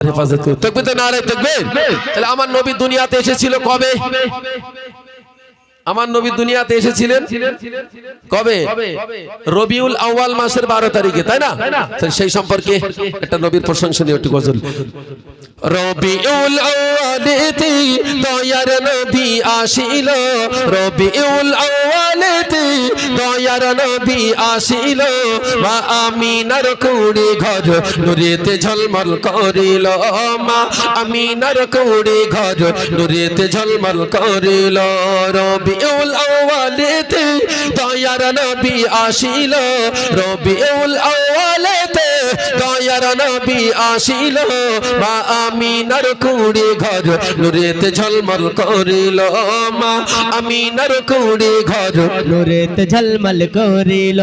হেফাজত করুন। তাকবীর তো নারে তাকবীর। তাহলে আমার নবী দুনিয়াতে এসেছিল কবে? আমার নবী দুনিয়াতে এসেছিলেন কবে? রবিউল আউয়াল মাসের 12 তারিখে, তাই না? তাহলে সেই সম্পর্কে একটা নবীর প্রশংসনীয় একটি গজল। রবিউল আউয়ালেতে দয়ার নবী আসিল, রবিউল আউয়ালেতে দয়ার নবী আসিল, মা আমিনার কুড়ি ঘর নূরেতে ঝলমল করিল, মা আমিনার কুড়ি ঘর নূরেতে ঝলমল করিল। রবিউল আউয়ালেতে দয়ার নবী আসিল, রবিউল আউয়ালেতে দয়ার নবী আসিল, মা আমিনার কুড়ি ঘর নূরেতে ঝলমল করিল, মা আমিনার কুড়ি ঘর নূরেতে ঝলমল করিল।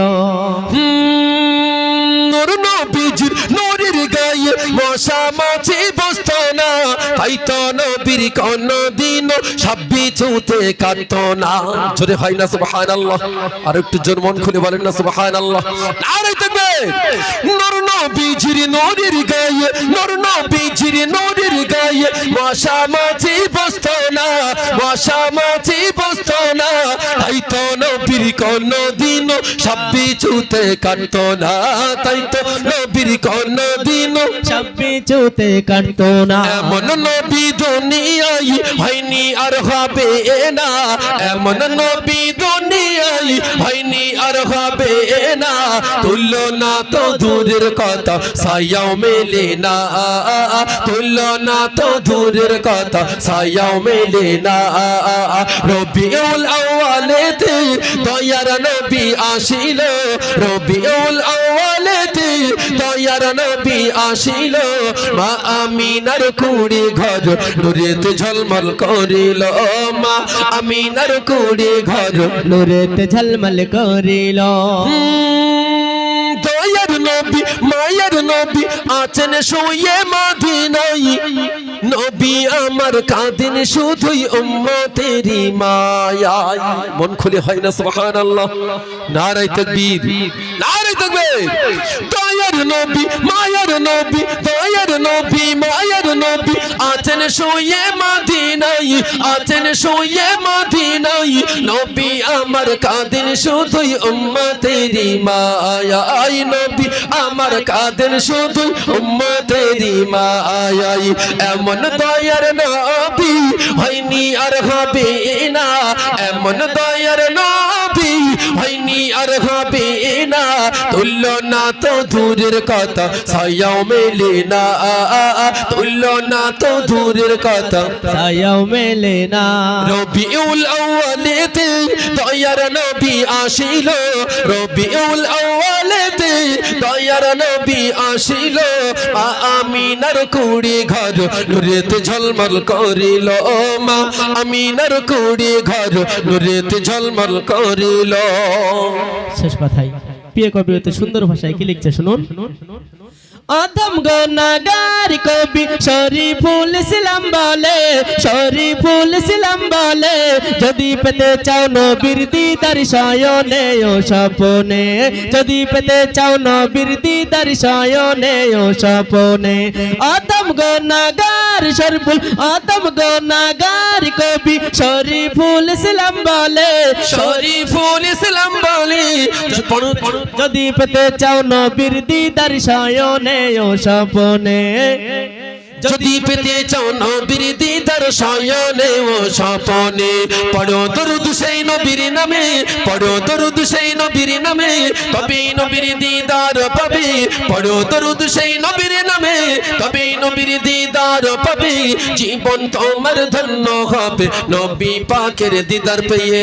নূর নবীজির নূরের গায়ে মশা মাছি বসত না, তাই তো নবীর কোনদিন সাব্বি ছুঁতে কাটত না। জোরে হয় না সুবহানাল্লাহ? আর একটু জোর মন খুলে বলেন না সুবহানাল্লাহ। নারে তাকবীর। নূর নবীজির নূরের গায়ে, নূর নবীজির নূরের গায়ে মশা মাছি বসত না, মশা মাছি বসত না, তাই তো নবীর কোনদিন সাব্বি ছুঁতে কাটত না, তাই তো নবীর কোনদিন সাব্বি ছুঁতে কাটত না। এমন নবী দুনিয়ায় হয়নি আর হবে না, এমন নবী দুনিয়ায় হয়নি আর হবে না, তুলনা তো দূরের কথা ছায়াও মেলে না, তুলনা তো দূরের কথা ছায়াও মেলে না। রবিউল আউয়ালেতে দয়ার নবী আসিল, রবিউল আউয়ালেতে দয়ার নবী আসিল, মা আমিনার কুড়ি ঘর নূরেতে ঝলমল করিল, মা আমিনার কুড়ি ঘর নূরেতে ঝলমল করিল। দয়ার নবী মায়ের নবী আছেন শুয়ে মদিনায়, নবী আমার কাঁদেন শুধুই উম্মতেরই মায়ায়। মন খুলে হয় না সুবহানাল্লাহ? নারে তাকবীর, নারে তাকবীর। দয়ার নবী মায়ের নবী, দয়ার নবী মায়ের নবী আছেন শুয়ে মদিনায়, আছেন শুয়ে মদিনায়, নবী আমার কাঁদেন শুধুই উম্মতেরই মায়ায়, নবী আমার কাঁদেন শুধুই উম্মতেরই মায়ায়। এমন দয়ার নবী হয়নি আর হবে না, এমন দয়ার নবী হয়নি আর হবে না, তুলনা তো দূরের কথা ছায়াও মেলে না, তুলনা তো দূরের কথা ছায়াও মেলে না। রবিউল আউয়ালেতে দয়ার নবী আসিল, রবিউল আউয়ালেতে দয়ার নবী আসিল, মা আমিনার কুড়ি ঘর নূরেতে ঝলমল করিল, মা আমিনার কুড়ি ঘর নূরেতে ঝলমল করিল। শেষ কথাই প্রিয় কবি অতি সুন্দর ভাষায় কি লিখছে শুনুন। আদম গুনাহগার কবি শরীফুল ইসলাম বলে, শরীফুল ইসলাম বলে, যদি পেতে চাও নবীর দিদার শয়নে ও স্বপনে, যদি পেতে চাও নবীর দিদার শয়নে ও স্বপনে। আদম গুনাহগার শরীফুল, আদম গুনাহগার কবি শরীফুল ইসলাম বলে, শরীফুল ইসলাম বলে, যদি পেতে চাও নবীর দিদার শয়নে ও স্বপনে, যদি পেতে চাও নবীর দিদার শয়নে ও স্বপনে, পড়ো দরুদ সেই নবীর নামে, পড়ো দরুদ সেই নবীর নামে, তবে নবীর দিদার পাবে, পড়ো দরুদ সেই নবীর নামে, তবে নবীর দিদার পাবে, জীবন তোমার ধন্য হবে নবী পাকের দিদার পেয়ে,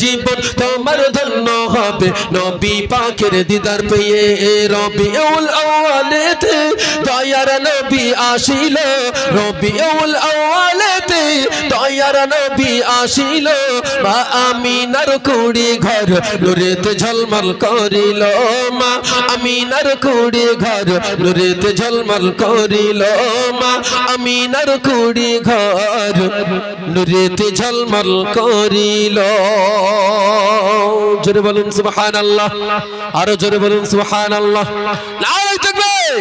জীবন তোমার ধন্য হবে নবী পাকের দিদার পেয়ে। রবিউল আউয়ালেতে দয়ার নবী আসিল, রবিউল আউয়ালেতে দয়ার নবী আসিল, মা আমিনার কুড়ি ঘর নূরেতে ঝলমল করিল, মা আমিনার কুড়ি ঘর নূরেতে ঝলমল করিল, মা আমিনার কুড়ি ঘর নূরেতে ঝলমল করিল। জোরে বলুন সুবহানাল্লাহ, আরো জোরে বলুন সুবহানাল্লাহ। নারে তাকবীর।